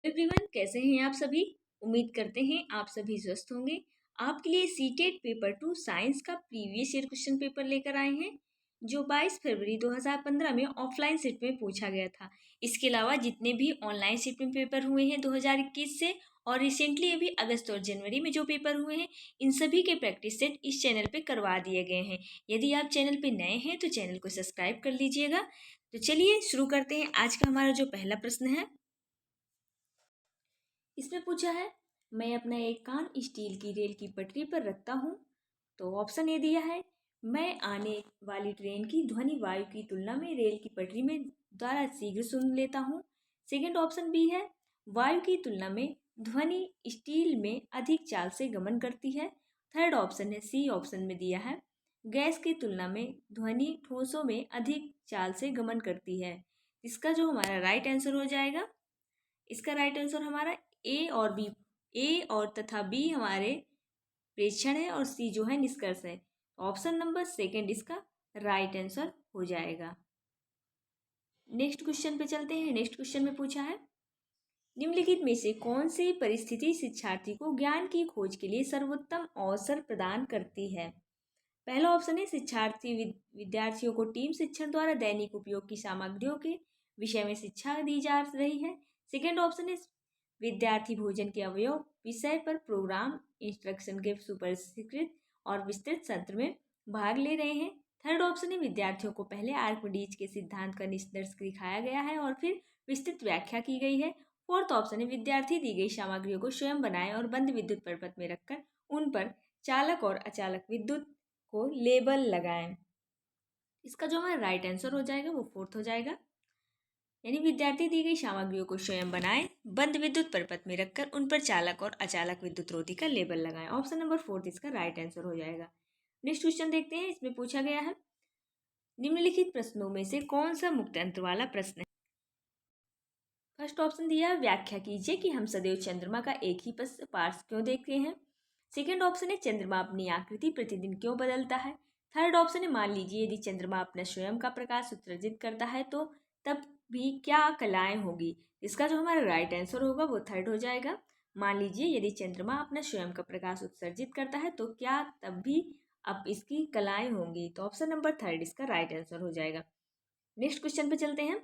Everyone, कैसे हैं आप सभी। उम्मीद करते हैं आप सभी स्वस्थ होंगे। आपके लिए सीटेट पेपर 2 साइंस का प्रीवियस ईयर क्वेश्चन पेपर लेकर आए हैं, जो 22 फरवरी 2015 में ऑफलाइन सेट में पूछा गया था। इसके अलावा जितने भी ऑनलाइन सेट में पेपर हुए हैं 2021 से और रिसेंटली अभी अगस्त और जनवरी में जो पेपर हुए हैं, इन सभी के प्रैक्टिस सेट इस चैनल पे करवा दिए गए हैं। यदि आप चैनल पे नए हैं तो चैनल को सब्सक्राइब कर लीजिएगा। तो चलिए शुरू करते हैं। आज का हमारा जो पहला प्रश्न है, इसमें पूछा है, मैं अपना एक कान स्टील की रेल की पटरी पर रखता हूँ। तो ऑप्शन ए दिया है, मैं आने वाली ट्रेन की ध्वनि वायु की तुलना में रेल की पटरी में द्वारा शीघ्र सुन लेता हूँ। सेकंड ऑप्शन बी है, वायु की तुलना में ध्वनि स्टील में अधिक चाल से गमन करती है। थर्ड ऑप्शन है, सी ऑप्शन में दिया है, गैस की तुलना में ध्वनि ठोसों में अधिक चाल से गमन करती है। इसका जो हमारा राइट आंसर हो जाएगा, इसका राइट आंसर हमारा ए और बी, ए और तथा बी हमारे प्रेक्षण है और सी जो है निष्कर्ष है। ऑप्शन नंबर सेकंड इसका राइट आंसर हो जाएगा। नेक्स्ट क्वेश्चन पे चलते हैं। नेक्स्ट क्वेश्चन में पूछा है, निम्नलिखित में से कौन सी परिस्थिति शिक्षार्थी को ज्ञान की खोज के लिए सर्वोत्तम अवसर प्रदान करती है। पहला ऑप्शन है, शिक्षार्थी विद्यार्थियों को टीम शिक्षण द्वारा दैनिक उपयोग की सामग्रियों के विषय में शिक्षा दी जा रही है। सेकेंड ऑप्शन है, विद्यार्थी भोजन के अवयव विषय पर प्रोग्राम इंस्ट्रक्शन के सुपरिष्कृत और विस्तृत सत्र में भाग ले रहे हैं। थर्ड ऑप्शन है, विद्यार्थियों को पहले आर्किमिडीज के सिद्धांत का निष्कर्ष दिखाया गया है और फिर विस्तृत व्याख्या की गई है। फोर्थ ऑप्शन है, विद्यार्थी दी गई सामग्रियों को स्वयं बनाए और बंद विद्युत परिपथ में रखकर उन पर चालक और अचालक विद्युत को लेबल लगाएं। इसका जो हमारा राइट आंसर हो जाएगा वो फोर्थ हो जाएगा, यानी विद्यार्थी दी गई सामग्रियों को स्वयं बनाएं, बंद विद्युत परिपथ में रखकर उन पर चालक और अचालक विद्युत रोधी का लेबल लगाएं। ऑप्शन नंबर फोर्थ इसका राइट आंसर हो जाएगा। नेक्स्ट क्वेश्चन देखते हैं। इसमें पूछा गया है, निम्नलिखित प्रश्नों में से कौन सा मुक्त अंतर वाला प्रश्न है। फर्स्ट ऑप्शन दिया, व्याख्या कीजिए कि हम सदैव चंद्रमा का एक ही पार्श्व क्यों देखते हैं। सेकेंड ऑप्शन है, चंद्रमा अपनी आकृति प्रतिदिन क्यों बदलता है। थर्ड ऑप्शन है, मान लीजिए यदि चंद्रमा अपना स्वयं का प्रकाश उत्सर्जित करता है तो तब भी क्या कलाएं होगी। इसका जो हमारा राइट आंसर होगा वो थर्ड हो जाएगा। मान लीजिए यदि चंद्रमा अपना स्वयं का प्रकाश उत्सर्जित करता है तो क्या तब भी अब इसकी कलाएं होंगी। तो ऑप्शन नंबर थर्ड इसका राइट आंसर हो जाएगा। नेक्स्ट क्वेश्चन पे चलते हैं।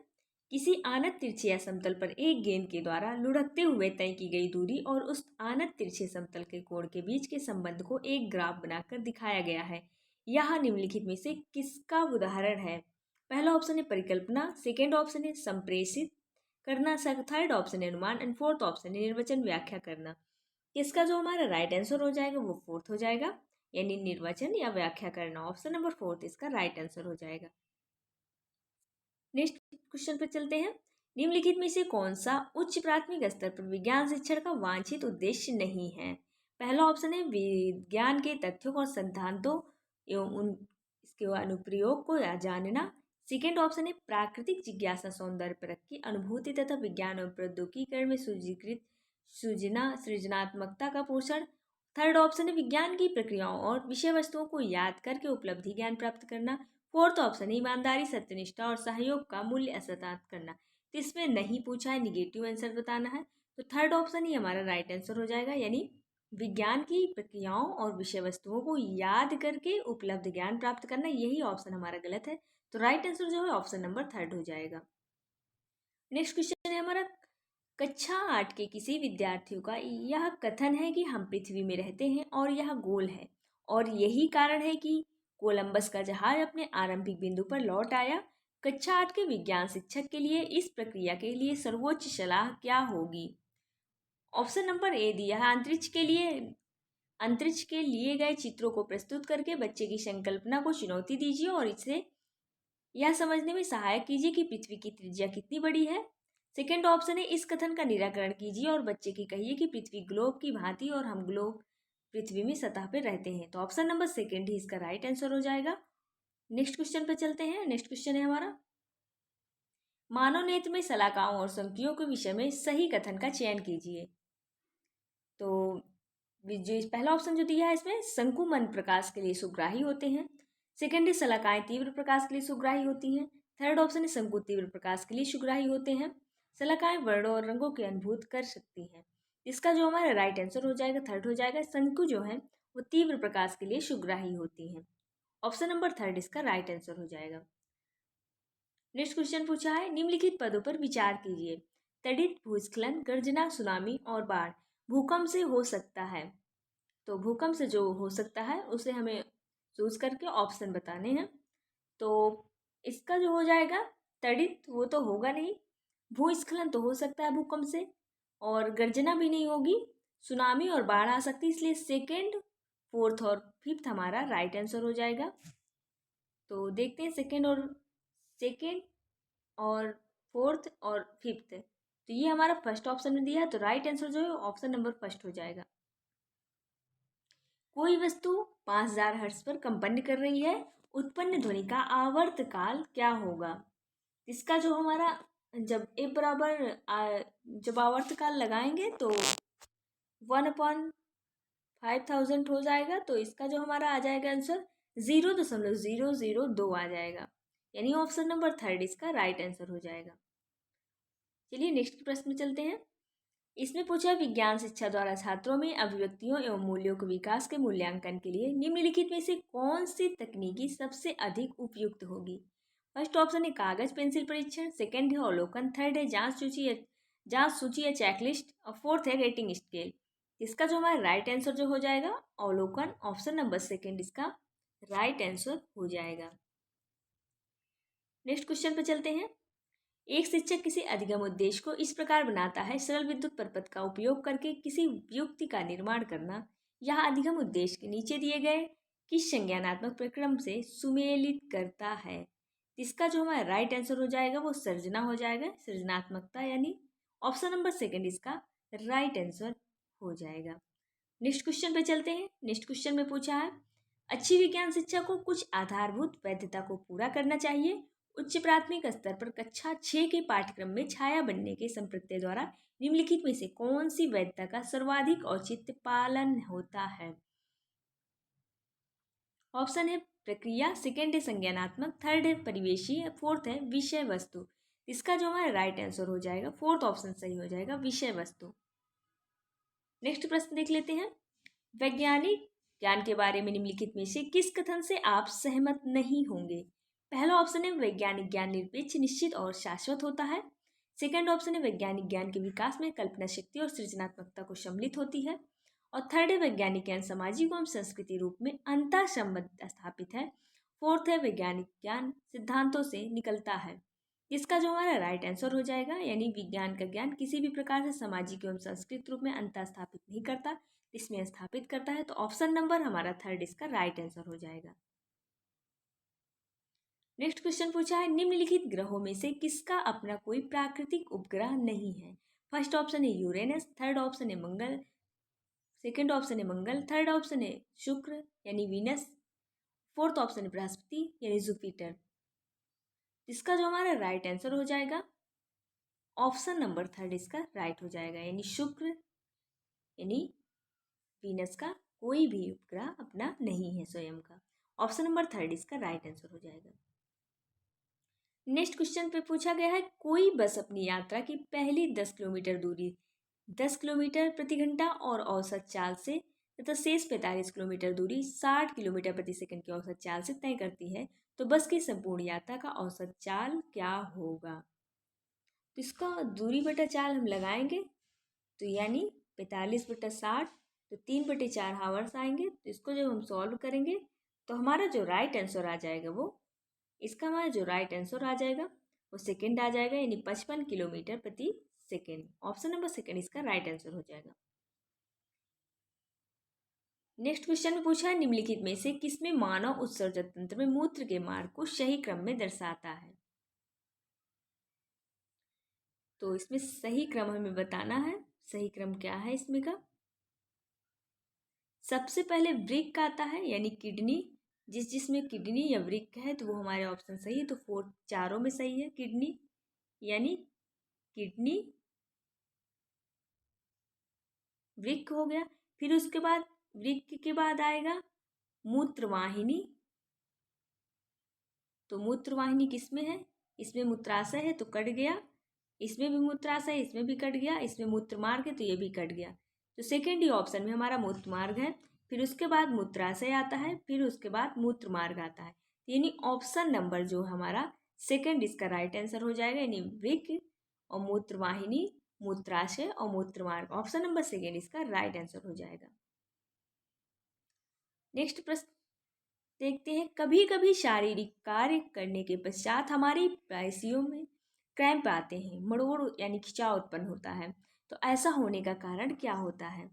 किसी आनत तिरछे या समतल पर एक गेंद के द्वारा लुढ़कते हुए तय की गई दूरी और उस आनत तिरछे समतल के कोण के बीच के संबंध को एक ग्राफ बनाकर दिखाया गया है। यह निम्नलिखित में से किसका उदाहरण है। पहला ऑप्शन है परिकल्पना, सेकेंड ऑप्शन है संप्रेषित करना, थर्ड ऑप्शन है अनुमान एंड फोर्थ ऑप्शन है निर्वचन व्याख्या करना। इसका जो हमारा राइट आंसर हो जाएगा वो फोर्थ हो जाएगा, यानी निर्वचन या व्याख्या करना। ऑप्शन नंबर फोर्थ इसका राइट आंसर हो जाएगा। नेक्स्ट क्वेश्चन पर चलते हैं। निम्नलिखित में से कौन सा उच्च प्राथमिक स्तर पर विज्ञान शिक्षण का वांछित उद्देश्य नहीं है। पहला ऑप्शन है, विज्ञान के तथ्यों और सिद्धांतों एवं उन इसके अनुप्रयोग को जानना। सेकेंड ऑप्शन है, प्राकृतिक जिज्ञासा सौंदर्य परख की अनुभूति तथा विज्ञान और प्रौद्योगिकीकरण में सृजनात्मकता का पोषण। थर्ड ऑप्शन है, विज्ञान की प्रक्रियाओं और विषय वस्तुओं को याद करके उपलब्धि ज्ञान प्राप्त करना। फोर्थ ऑप्शन है, ईमानदारी सत्यनिष्ठा और सहयोग का मूल्य असतात करना। तो इसमें नहीं पूछा है, निगेटिव आंसर बताना है। तो थर्ड ऑप्शन ही हमारा राइट आंसर हो जाएगा, यानी विज्ञान की प्रक्रियाओं और विषय वस्तुओं को याद करके उपलब्ध ज्ञान प्राप्त करना, यही ऑप्शन हमारा गलत है। तो राइट आंसर जो है ऑप्शन नंबर थर्ड हो जाएगा। नेक्स्ट क्वेश्चन है हमारा, कक्षा 8 के किसी विद्यार्थियों का यह कथन है कि हम पृथ्वी में रहते हैं और यह गोल है और यही कारण है कि कोलंबस का जहाज अपने आरंभिक बिंदु पर लौट आया। कक्षा 8 के विज्ञान शिक्षक के लिए इस प्रक्रिया के लिए सर्वोच्च सलाह क्या होगी। ऑप्शन नंबर ए दिया है, अंतरिक्ष के लिए गए चित्रों को प्रस्तुत करके बच्चे की संकल्पना को चुनौती दीजिए और इसे यह समझने में सहायक कीजिए कि पृथ्वी की त्रिज्या कितनी बड़ी है। सेकेंड ऑप्शन है, इस कथन का निराकरण कीजिए और बच्चे की कहिए कि पृथ्वी ग्लोब की भांति और हम ग्लोब पृथ्वी में सतह पर रहते हैं। तो ऑप्शन नंबर सेकेंड ही इसका राइट आंसर हो जाएगा। नेक्स्ट क्वेश्चन पे चलते हैं। नेक्स्ट क्वेश्चन है हमारा, मानव नेत्र में शलाकाओं और संख्यों के विषय में सही कथन का चयन कीजिए। तो जो पहला ऑप्शन जो दिया है इसमें, शंकु मंद प्रकाश के लिए सुग्राही होते हैं। सेकेंड है, शलाकाएं तीव्र प्रकाश के लिए सुग्राही होती हैं। थर्ड ऑप्शन है, शंकु तीव्र प्रकाश के लिए सुग्राही होते हैं। शलाकाएं वर्णों और रंगों की अनुभूत कर सकती हैं। इसका जो हमारा राइट आंसर हो जाएगा, थर्ड हो जाएगा, शंकु जो है वो तीव्र प्रकाश के लिए शुग्राही होती हैं। ऑप्शन नंबर थर्ड इसका राइट आंसर हो जाएगा। नेक्स्ट क्वेश्चन पूछा है, निम्नलिखित पदों पर विचार कीजिए। तड़ित, भूस्खलन, गर्जना, सुनामी और बाढ़ भूकंप से हो सकता है। तो भूकंप से जो हो सकता है उसे हमें चूज करके ऑप्शन बताने हैं। तो इसका जो हो जाएगा तड़ित, वो तो होगा नहीं। भूस्खलन तो हो सकता है भूकंप से, और गर्जना भी नहीं होगी। सुनामी और बाढ़ आ सकती है, इसलिए सेकेंड, फोर्थ और फिफ्थ हमारा राइट आंसर हो जाएगा। तो देखते हैं सेकेंड और फोर्थ और फिफ्थ। तो ये हमारा फर्स्ट ऑप्शन में दिया है, तो राइट आंसर जो है ऑप्शन नंबर फर्स्ट हो जाएगा। कोई वस्तु 5000 हर्ट्ज पर कंपन कर रही है, उत्पन्न ध्वनि का आवर्तकाल क्या होगा। इसका जो हमारा जब ए बराबर जब आवर्तकाल लगाएंगे तो 1/5000 हो जाएगा। तो इसका जो हमारा आ जाएगा आंसर 0.002 आ जाएगा, यानी ऑप्शन नंबर थर्ड इसका राइट आंसर हो जाएगा। चलिए नेक्स्ट प्रश्न में चलते हैं। इसमें पूछा विज्ञान शिक्षा द्वारा छात्रों में अभिव्यक्तियों एवं मूल्यों के विकास के मूल्यांकन के लिए निम्नलिखित में से कौन सी तकनीकी सबसे अधिक उपयुक्त होगी। फर्स्ट ऑप्शन है कागज पेंसिल परीक्षण, सेकंड है अवलोकन, थर्ड है जांच सूची या चेकलिस्ट, और फोर्थ है रेटिंग स्केल। इसका जो हमारा राइट आंसर जो हो जाएगा अवलोकन, ऑप्शन नंबर सेकंड इसका राइट आंसर हो जाएगा। नेक्स्ट क्वेश्चन पे चलते हैं। एक शिक्षक किसी अधिगम उद्देश्य को इस प्रकार बनाता है, सरल विद्युत परपथ का उपयोग करके किसी युक्ति का निर्माण करना। यह अधिगम उद्देश्य के नीचे दिए गए किस संज्ञानात्मक प्रक्रम से सुमेलित करता है। इसका जो हमारा राइट आंसर हो जाएगा वो सर्जना हो जाएगा, सृजनात्मकता, यानी ऑप्शन नंबर सेकंड इसका राइट आंसर हो जाएगा। नेक्स्ट क्वेश्चन पे चलते हैं। नेक्स्ट क्वेश्चन में पूछा है, अच्छी विज्ञान शिक्षा को कुछ आधारभूत वैधता को पूरा करना चाहिए। उच्च प्राथमिक स्तर पर कक्षा 6 के पाठ्यक्रम में छाया बनने के संप्रत्यय द्वारा निम्नलिखित में से कौन सी वैधता का सर्वाधिक औचित्य पालन होता है। ऑप्शन है प्रक्रिया, सेकेंड है संज्ञानात्मक, थर्ड है परिवेशी, फोर्थ है विषय वस्तु। इसका जो हमारा राइट आंसर हो जाएगा फोर्थ ऑप्शन सही हो जाएगा, विषय वस्तु। नेक्स्ट प्रश्न देख लेते हैं। वैज्ञानिक ज्ञान के बारे में निम्नलिखित में से किस कथन से आप सहमत नहीं होंगे। पहला ऑप्शन है वैज्ञानिक ज्ञान निरपेक्ष, निश्चित और शाश्वत होता है। सेकंड ऑप्शन है वैज्ञानिक ज्ञान के विकास में कल्पना शक्ति और सृजनात्मकता को सम्मिलित होती है। और थर्ड है वैज्ञानिक ज्ञान सामाजिक एवं संस्कृति रूप में अंतर संबंध स्थापित है। फोर्थ है वैज्ञानिक ज्ञान सिद्धांतों से निकलता है। इसका जो हमारा राइट आंसर हो जाएगा, यानी विज्ञान का ज्ञान किसी भी प्रकार से सामाजिक एवं सांस्कृतिक रूप में अंतर स्थापित नहीं करता, इसमें स्थापित करता है। तो ऑप्शन नंबर हमारा थर्ड इसका राइट आंसर हो जाएगा। नेक्स्ट क्वेश्चन पूछा है, निम्नलिखित ग्रहों में से किसका अपना कोई प्राकृतिक उपग्रह नहीं है। फर्स्ट ऑप्शन है यूरेनस, थर्ड ऑप्शन है मंगल, सेकंड ऑप्शन है मंगल, थर्ड ऑप्शन है शुक्र यानी वीनस, फोर्थ ऑप्शन है बृहस्पति यानी जुपिटर। इसका जो हमारा राइट आंसर हो जाएगा ऑप्शन नंबर थर्ड इसका राइट हो जाएगा, यानी शुक्र यानी वीनस का कोई भी उपग्रह अपना नहीं है स्वयं का। ऑप्शन नंबर थर्ड इसका राइट आंसर हो जाएगा। नेक्स्ट क्वेश्चन पे पूछा गया है, कोई बस अपनी यात्रा की पहली 10 किलोमीटर दूरी 10 किलोमीटर प्रति घंटा और औसत चाल से तथा शेष 45 किलोमीटर दूरी 60 किलोमीटर प्रति सेकंड की औसत चाल से तय करती है, तो बस की संपूर्ण यात्रा का औसत चाल क्या होगा। तो इसका दूरी बटा चाल हम लगाएंगे, तो यानी 45/60, तो 3/4 हावर्स आएंगे। तो इसको जब हम सॉल्व करेंगे तो हमारा जो राइट आंसर आ जाएगा हमारा जो राइट आंसर आ जाएगा वो सेकंड आ जाएगा, यानी 55 किलोमीटर प्रति सेकंड। ऑप्शन नंबर सेकंड इसका राइट आंसर हो जाएगा। नेक्स्ट क्वेश्चन में पूछा है, निम्नलिखित में से किसमें मानव उत्सर्जक तंत्र में मूत्र के मार्ग को सही क्रम में दर्शाता है। तो इसमें सही क्रम हमें बताना है। सही क्रम क्या है इसमें का, सबसे पहले वृक्क आता है यानी किडनी, जिसमें किडनी या वृक्क है तो वो हमारे ऑप्शन सही है। तो फोर्थ चारों में सही है, किडनी यानी किडनी वृक्क हो गया। फिर उसके बाद वृक्क के बाद आएगा मूत्रवाहिनी। तो मूत्रवाहिनी किसमें है, इसमें मूत्राशय है तो कट गया। इसमें भी मूत्राशय, इसमें भी कट गया, इसमें मूत्र मार्ग है तो ये भी कट गया। तो सेकेंड ही ऑप्शन में हमारा मूत्र मार्ग है, फिर उसके बाद मूत्राशय आता है, फिर उसके बाद मूत्र मार्ग आता है। यानी ऑप्शन नंबर जो हमारा सेकेंड इसका राइट आंसर हो जाएगा, यानी वृक्क और मूत्रवाहिनी, मूत्राशय और मूत्र मार्ग, ऑप्शन नंबर सेकेंड इसका राइट आंसर हो जाएगा। नेक्स्ट प्रश्न देखते हैं। कभी कभी शारीरिक कार्य करने के पश्चात हमारी पेशियों में क्रैम्प आते हैं, मरोड़ यानी खिंचाव उत्पन्न होता है। तो ऐसा होने का कारण क्या होता है?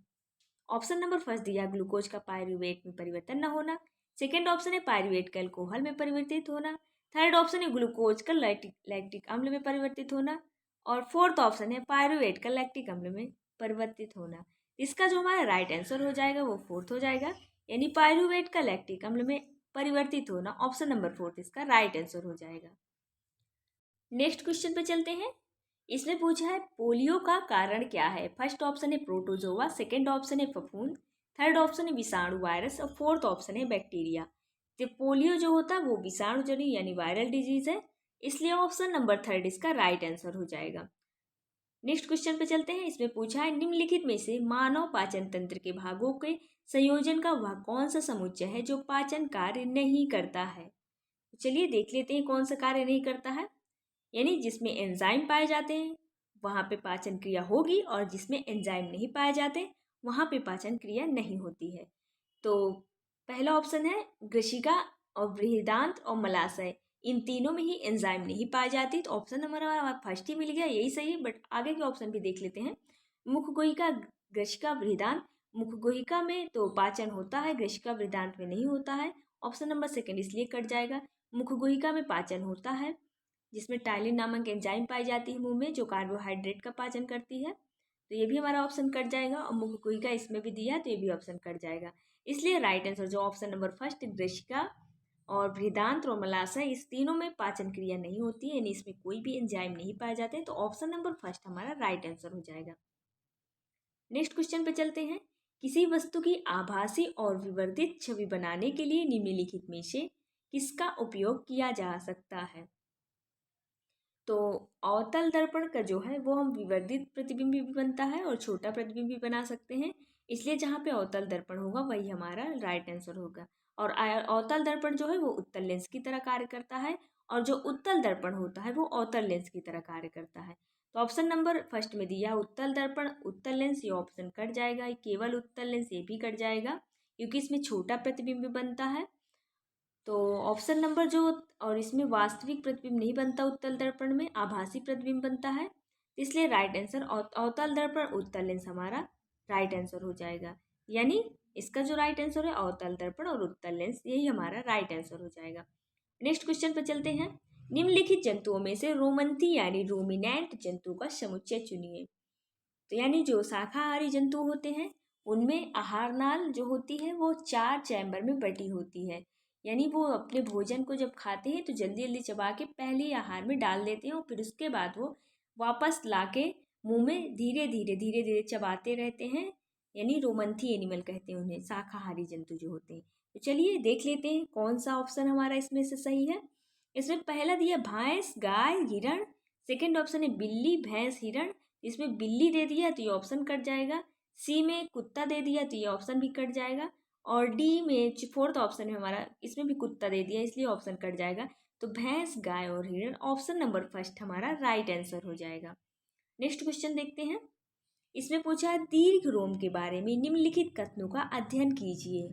ऑप्शन नंबर फर्स्ट दिया ग्लूकोज का पायरुवेट में परिवर्तन न होना, सेकेंड ऑप्शन है पायरुवेट का अल्कोहल में परिवर्तित होना, थर्ड ऑप्शन है ग्लूकोज का लैक्टिक अम्ल में परिवर्तित होना, और फोर्थ ऑप्शन है पायरुवेट का लैक्टिक अम्ल में परिवर्तित होना। इसका जो हमारा राइट आंसर हो जाएगा वो फोर्थ हो जाएगा, यानी पायरुवेट का लैक्टिक अम्ल में परिवर्तित होना, ऑप्शन नंबर फोर्थ इसका राइट आंसर हो जाएगा। नेक्स्ट क्वेश्चन पे चलते हैं। इसमें पूछा है पोलियो का कारण क्या है? फर्स्ट ऑप्शन है प्रोटोजोआ, सेकेंड ऑप्शन है फफूंद, थर्ड ऑप्शन है विषाणु वायरस और फोर्थ ऑप्शन है बैक्टीरिया। तो पोलियो जो होता है वो विषाणु जनित यानी वायरल डिजीज है, इसलिए ऑप्शन नंबर थर्ड इसका राइट आंसर हो जाएगा। नेक्स्ट क्वेश्चन पे चलते हैं। इसमें पूछा है निम्नलिखित में से मानव पाचन तंत्र के भागों के संयोजन का वह कौन सा समुच्चय है जो पाचन कार्य नहीं करता है? चलिए देख लेते हैं कौन सा कार्य नहीं करता है। यानी जिसमें एंजाइम पाए जाते हैं वहाँ पे पाचन क्रिया होगी, और जिसमें एंजाइम नहीं पाए जाते वहाँ पे पाचन क्रिया नहीं होती है। तो पहला ऑप्शन है ग्रशिका और बृहदांत और मलाशय, इन तीनों में ही एंजाइम नहीं पाई जाती, तो ऑप्शन नंबर हमारा फर्स्ट ही मिल गया, यही सही है। बट आगे के ऑप्शन भी देख लेते हैं। मुखगोहिका, ग्रशिका, बृहदांत। मुखगोहिका में तो पाचन होता है, ग्रशिका बृहदांत में नहीं होता है, ऑप्शन नंबर सेकंड इसलिए कट जाएगा। मुखगोहिका में पाचन होता है, जिसमें टाइलिन नामक एंजाइम पाई जाती है मुंह में, जो कार्बोहाइड्रेट का पाचन करती है, तो ये भी हमारा ऑप्शन कट जाएगा। और मुखगोहिका इसमें भी दिया है तो ये भी ऑप्शन कट जाएगा। इसलिए राइट आंसर जो ऑप्शन नंबर फर्स्ट ग्रशिका और बृहदांत और मलाशय, इस तीनों में पाचन क्रिया नहीं होती है, यानी इसमें कोई भी एंजाइम नहीं पाए जाते हैं, तो ऑप्शन नंबर फर्स्ट हमारा राइट आंसर हो जाएगा। नेक्स्ट क्वेश्चन पे चलते हैं। किसी वस्तु की आभासी और विवर्धित छवि बनाने के लिए निम्नलिखित में से किसका उपयोग किया जा सकता है? तो अवतल दर्पण का जो है वो हम विवर्धित प्रतिबिंब भी बनता है और छोटा प्रतिबिंब भी बना सकते हैं, इसलिए जहाँ पे अवतल दर्पण होगा वही हमारा राइट आंसर होगा। और अवतल दर्पण जो है वो उत्तल लेंस की तरह कार्य करता है, और जो उत्तल दर्पण होता है वो अवतल लेंस की तरह कार्य करता है। तो ऑप्शन नंबर फर्स्ट में दिया उत्तल दर्पण, उत्तल लेंस, ये ऑप्शन कट जाएगा, केवल उत्तल लेंस ये भी कट जाएगा क्योंकि इसमें छोटा प्रतिबिंब बनता है। तो ऑप्शन नंबर जो, और इसमें वास्तविक प्रतिबिंब नहीं बनता उत्तल दर्पण में, आभासी प्रतिबिंब बनता है, इसलिए राइट आंसर अवतल दर्पण उत्तल लेंस हमारा राइट आंसर हो जाएगा। यानी इसका जो राइट आंसर है अवतल दर्पण और उत्तल लेंस, यही हमारा राइट आंसर हो जाएगा। नेक्स्ट क्वेश्चन पर चलते हैं। निम्नलिखित जंतुओं में से रोमंथी यानी रूमिनेंट जंतु का समुच्चय चुनिए। तो यानी जो शाकाहारी जंतु होते हैं उनमें आहार नाल जो होती है वो 4 चैम्बर में बटी होती है, यानी वो अपने भोजन को जब खाते हैं तो जल्दी जल्दी चबा के पहले आहार में डाल देते हैं, और फिर उसके बाद वो वापस ला के मुँह में धीरे धीरे चबाते रहते हैं, यानी रोमंथी एनिमल कहते हैं उन्हें, शाकाहारी जंतु जो होते हैं। तो चलिए देख लेते हैं कौन सा ऑप्शन हमारा इसमें से सही है। इसमें पहला दिया भैंस, गाय, हिरण, सेकेंड ऑप्शन है बिल्ली, भैंस, हिरण, इसमें बिल्ली दे दिया तो ये ऑप्शन कट जाएगा, सी में कुत्ता दे दिया तो ये ऑप्शन भी कट जाएगा, और डी में फोर्थ ऑप्शन है हमारा, इसमें भी कुत्ता दे दिया इसलिए ऑप्शन कट जाएगा। तो भैंस, गाय और हिरण, ऑप्शन नंबर फर्स्ट हमारा राइट आंसर हो जाएगा। नेक्स्ट क्वेश्चन देखते हैं। इसमें पूछा है दीर्घ रोम के बारे में निम्नलिखित कथनों का अध्ययन कीजिए।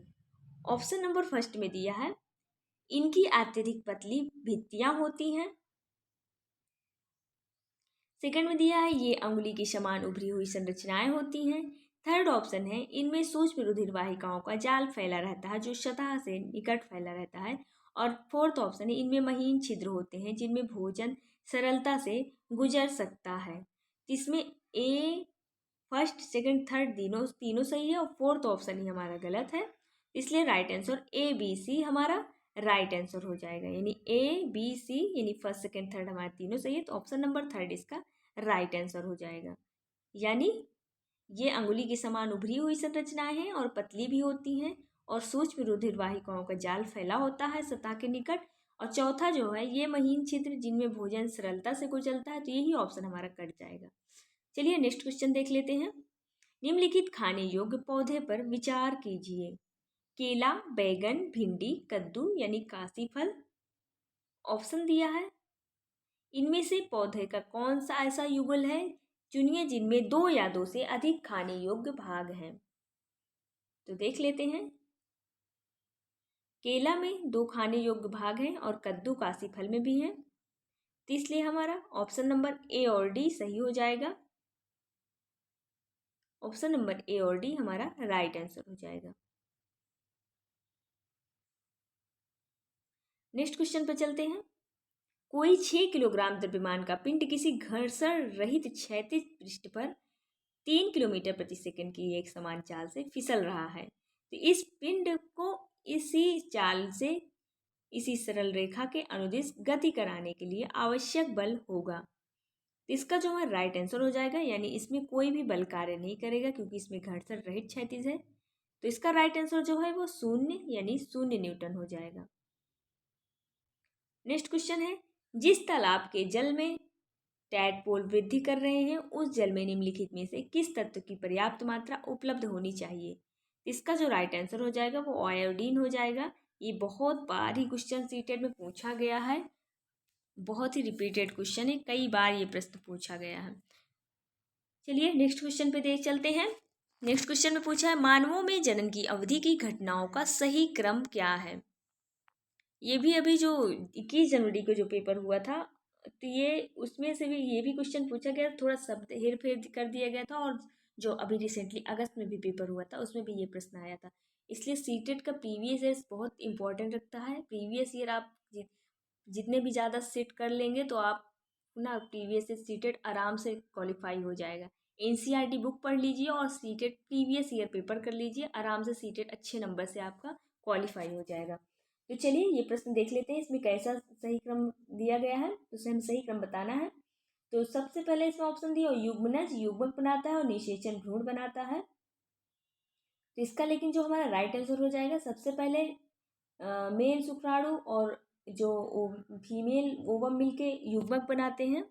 ऑप्शन नंबर फर्स्ट में दिया है इनकी अत्यधिक पतली भित्तियां होती हैं, सेकंड में दिया है ये अंगुली की समान उभरी हुई संरचनाएं होती हैं, थर्ड ऑप्शन है इनमें सूक्ष्म रुधिर वाहिकाओं का जाल फैला रहता है जो सतह से निकट फैला रहता है, और फोर्थ ऑप्शन है इनमें महीन छिद्र होते हैं जिनमें भोजन सरलता से गुजर सकता है। इसमें ए फर्स्ट सेकंड थर्ड तीनों सही है, और फोर्थ ऑप्शन ही हमारा गलत है, इसलिए right answer A B C हमारा राइट आंसर हो जाएगा। यानी ए बी सी यानी फर्स्ट सेकंड थर्ड हमारे तीनों सही है, तो ऑप्शन नंबर थर्ड इसका राइट आंसर हो जाएगा। यानी ये अंगुली के समान उभरी हुई संरचनाएं हैं और पतली भी होती हैं, और सूक्ष्म रुधिर वाहिकाओं का जाल फैला होता है सतह के निकट, और चौथा जो है ये महीन छिद्र जिनमें भोजन सरलता से कुचलता है, तो यही ऑप्शन हमारा कट जाएगा। चलिए नेक्स्ट क्वेश्चन देख लेते हैं। निम्नलिखित खाने योग्य पौधे पर विचार कीजिए। केला, बैगन, भिंडी, कद्दू यानी काशी फल। ऑप्शन दिया है, इनमें से पौधे का कौन सा ऐसा युगल है, चुनिए जिनमें दो या दो से अधिक खाने योग्य भाग हैं। तो देख लेते हैं। केला में 2 खाने योग्य भाग हैं और कद्दू काशी फल में भी हैं, तो इसलिए हमारा ऑप्शन नंबर ए और डी सही हो जाएगा। ऑप्शन नंबर ए और डी हमारा राइट आंसर हो जाएगा। नेक्स्ट क्वेश्चन पर चलते हैं। कोई 6 किलोग्राम द्रव्यमान का पिंड किसी घर्षण रहित क्षैतिज पृष्ठ पर 3 किलोमीटर प्रति सेकंड की एक समान चाल से फिसल रहा है, तो इस पिंड को इसी चाल से इसी सरल रेखा के अनुदिश गति कराने के लिए आवश्यक बल होगा। इसका जो है राइट आंसर हो जाएगा, यानी इसमें कोई भी बल कार्य नहीं करेगा क्योंकि इसमें घर्षण रहित क्षैतिज है, तो इसका राइट आंसर जो है वो 0 यानी 0 न्यूटन हो जाएगा। नेक्स्ट क्वेश्चन है, जिस तालाब के जल में टैडपोल वृद्धि कर रहे हैं उस जल में निम्नलिखित में से किस तत्व की पर्याप्त मात्रा उपलब्ध होनी चाहिए। इसका जो राइट आंसर हो जाएगा वो आयोडीन हो जाएगा। ये बहुत बार ही क्वेश्चन सीटेट में पूछा गया है, बहुत ही रिपीटेड क्वेश्चन है, कई बार ये प्रश्न पूछा गया है। चलिए नेक्स्ट क्वेश्चन पे देख चलते हैं। नेक्स्ट क्वेश्चन में पूछा है, मानवों में जनन की अवधि की घटनाओं का सही क्रम क्या है। ये भी अभी जो 21 जनवरी को जो पेपर हुआ था, तो ये उसमें से भी ये भी क्वेश्चन पूछा गया, थोड़ा शब्द हेर फेर कर दिया गया था, और जो अभी रिसेंटली अगस्त में भी पेपर हुआ था उसमें भी ये प्रश्न आया था। इसलिए सीटेट का प्रीवियस ईयर बहुत इंपॉर्टेंट रखता है। प्रीवियस ईयर आप जितने भी ज़्यादा सेट कर लेंगे तो आप ना प्रीवियस ईयर सीटेट आराम से क्वालिफाई हो जाएगा। एनसीईआरटी बुक पढ़ लीजिए और सीटेट प्रीवियस ईयर पेपर कर लीजिए, आराम से सीटेट अच्छे नंबर से आपका क्वालिफाई हो जाएगा। तो चलिए ये प्रश्न देख लेते हैं, इसमें कैसा सही क्रम दिया गया है, तो उसे हम सही क्रम बताना है। तो सबसे पहले इसमें ऑप्शन दिया युग्मनज युग्मक बनाता है और निषेचन भ्रूण बनाता है, तो इसका लेकिन जो हमारा राइट आंसर हो जाएगा, सबसे पहले मेल शुक्राणु और जो फीमेल ओवम मिलके युग्मक बनाते हैं,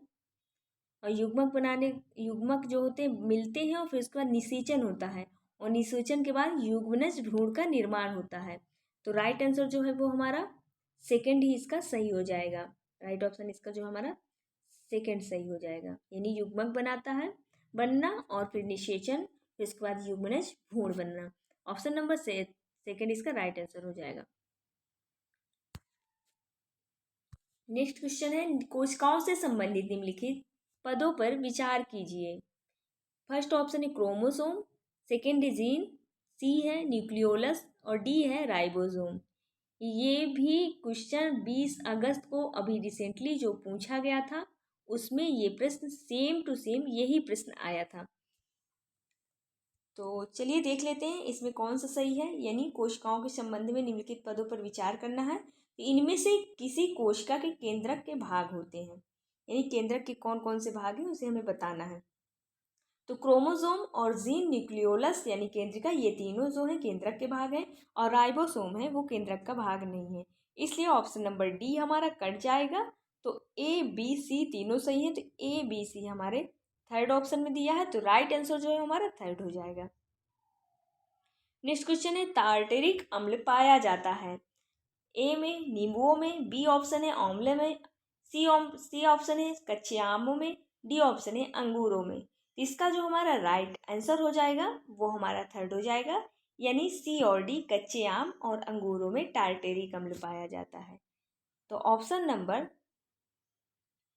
और युग्मक जो होते हैं मिलते हैं और फिर उसके बाद निषेचन होता है, और निषेचन के बाद युग्मनज भ्रूण का निर्माण होता है। तो राइट आंसर जो है वो हमारा सेकंड ही इसका सही हो जाएगा। राइट ऑप्शन इसका जो हमारा सेकंड सही हो जाएगा, यानी युग्मक बनना और फिर निषेचन, फिर उसके बाद युग्मनज भ्रूण बनना। ऑप्शन नंबर सेकंड इसका राइट आंसर हो जाएगा। नेक्स्ट क्वेश्चन है, कोशिकाओं से संबंधित निम्नलिखित पदों पर विचार कीजिए। फर्स्ट ऑप्शन है क्रोमोसोम, सेकेंड है जीन, सी है न्यूक्लियोलस और डी है राइबोसोम। ये भी क्वेश्चन 20 अगस्त को अभी रिसेंटली जो पूछा गया था उसमें ये प्रश्न सेम टू सेम यही प्रश्न आया था। तो चलिए देख लेते हैं इसमें कौन सा सही है, यानी कोशिकाओं के संबंध में निम्नलिखित पदों पर विचार करना है। इनमें से किसी कोशिका के केंद्रक के भाग होते हैं, यानी केंद्रक के कौन कौन से भाग हैं उसे हमें बताना है। तो क्रोमोसोम और जीन न्यूक्लियोलस यानी केंद्रिका, ये तीनों जो है केंद्रक के भाग हैं, और राइबोसोम है वो केंद्रक का भाग नहीं है, इसलिए ऑप्शन नंबर डी हमारा कट जाएगा। तो ए बी सी तीनों सही है, तो ए बी सी हमारे थर्ड ऑप्शन में दिया है, तो राइट आंसर जो है हमारा थर्ड हो जाएगा। नेक्स्ट क्वेश्चन है, टार्टेरिक अम्ल पाया जाता है ए में नींबुओं में, बी ऑप्शन है आंवले में, सी ऑप्शन है कच्चे आमों में, डी ऑप्शन है अंगूरों में। इसका जो हमारा राइट आंसर हो जाएगा वो हमारा थर्ड हो जाएगा, यानी सी और डी कच्चे आम और अंगूरों में टार्टेरिक अम्ल पाया जाता है। तो ऑप्शन नंबर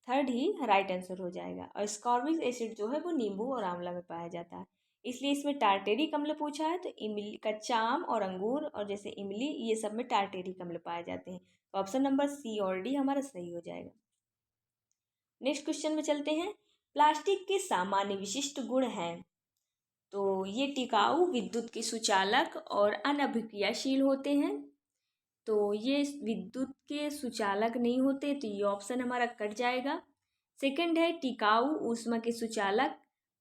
थर्ड ही राइट आंसर हो जाएगा, और स्कॉर्बिक एसिड जो है वो नींबू और आंवला में पाया जाता है, इसलिए इसमें टार्टेरिक अम्ल पूछा है। तो इमली, कच्चा आम और अंगूर और जैसे इमली, ये सब में टार्टेरिक अम्ल पाए जाते हैं, तो ऑप्शन नंबर सी और डी हमारा सही हो जाएगा। नेक्स्ट क्वेश्चन में चलते हैं, प्लास्टिक के सामान्य विशिष्ट गुण हैं। तो ये टिकाऊ, विद्युत के सुचालक और अनअभिक्रियाशील होते हैं। तो ये विद्युत के सुचालक नहीं होते, तो ये ऑप्शन हमारा कट जाएगा। सेकंड है टिकाऊ, ऊष्मा के सुचालक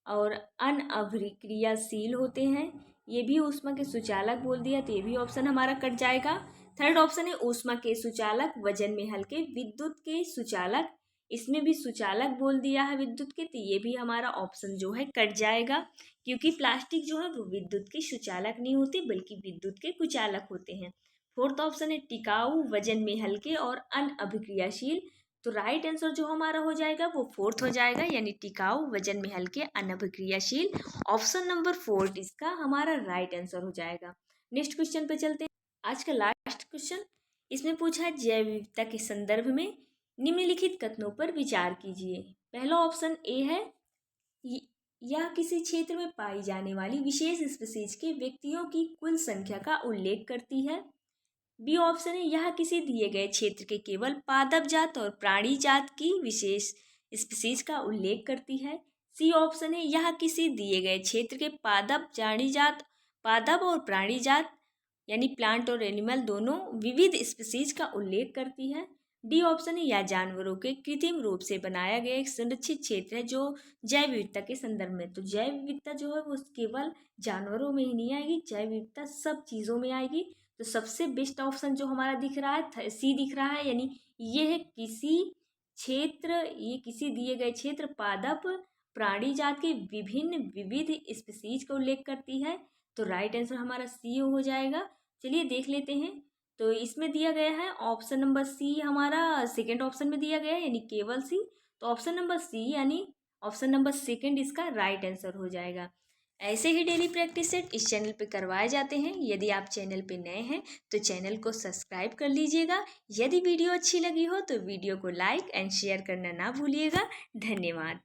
और अनअभिक्रियाशील होते हैं, ये भी ऊष्मा के सुचालक बोल दिया तो ये भी ऑप्शन हमारा कट जाएगा। थर्ड ऑप्शन है ऊष्मा के सुचालक, वजन में हल्के, विद्युत के सुचालक, इसमें भी सुचालक बोल दिया है विद्युत के, तो ये भी हमारा ऑप्शन जो है कट जाएगा, क्योंकि प्लास्टिक जो है वो विद्युत के सुचालक नहीं होते बल्कि विद्युत के कुचालक होते हैं। फोर्थ ऑप्शन है टिकाऊ, वजन में हल्के और अनअभिक्रियाशील, तो राइट आंसर जो हमारा हो जाएगा वो फोर्थ हो जाएगा, यानी टिकाऊ, वजन में हल्के, अनअभिक्रियाशील। ऑप्शन नंबर फोर्थ इसका हमारा राइट आंसर हो जाएगा। नेक्स्ट क्वेश्चन पे चलते हैं। आज का लास्ट क्वेश्चन, इसमें पूछा है जैव विविधता के संदर्भ में निम्नलिखित कथनों पर विचार कीजिए। पहला ऑप्शन ए है, यह किसी क्षेत्र में पाई जाने वाली विशेष स्पीशीज के व्यक्तियों की कुल संख्या का उल्लेख करती है। बी ऑप्शन है, यह किसी दिए गए क्षेत्र के केवल पादप जात और प्राणी जात की विशेष स्पीशीज का उल्लेख करती है। सी ऑप्शन है, यह किसी दिए गए क्षेत्र के पादप और प्राणी जात यानी प्लांट और एनिमल दोनों विविध स्पीशीज का उल्लेख करती है। डी ऑप्शन है, या जानवरों के कृत्रिम रूप से बनाया गया एक संरक्षित क्षेत्र है जो जैव विविधता के संदर्भ में, तो जैव विविधता जो है वो केवल जानवरों में ही नहीं आएगी, जैव विविधता सब चीज़ों में आएगी। तो सबसे बेस्ट ऑप्शन जो हमारा दिख रहा है सी दिख रहा है, यानी ये है ये किसी दिए गए क्षेत्र पादप प्राणी जात के विभिन्न विविध स्पीशीज का उल्लेख करती है, तो राइट आंसर हमारा सी हो जाएगा। चलिए देख लेते हैं। तो इसमें दिया गया है ऑप्शन नंबर सी हमारा सेकंड ऑप्शन में दिया गया है, यानी केवल सी, तो ऑप्शन नंबर सी यानी ऑप्शन नंबर सेकंड इसका राइट आंसर हो जाएगा। ऐसे ही डेली प्रैक्टिस सेट इस चैनल पे करवाए जाते हैं। यदि आप चैनल पे नए हैं तो चैनल को सब्सक्राइब कर लीजिएगा। यदि वीडियो अच्छी लगी हो तो वीडियो को लाइक एंड शेयर करना ना भूलिएगा। धन्यवाद।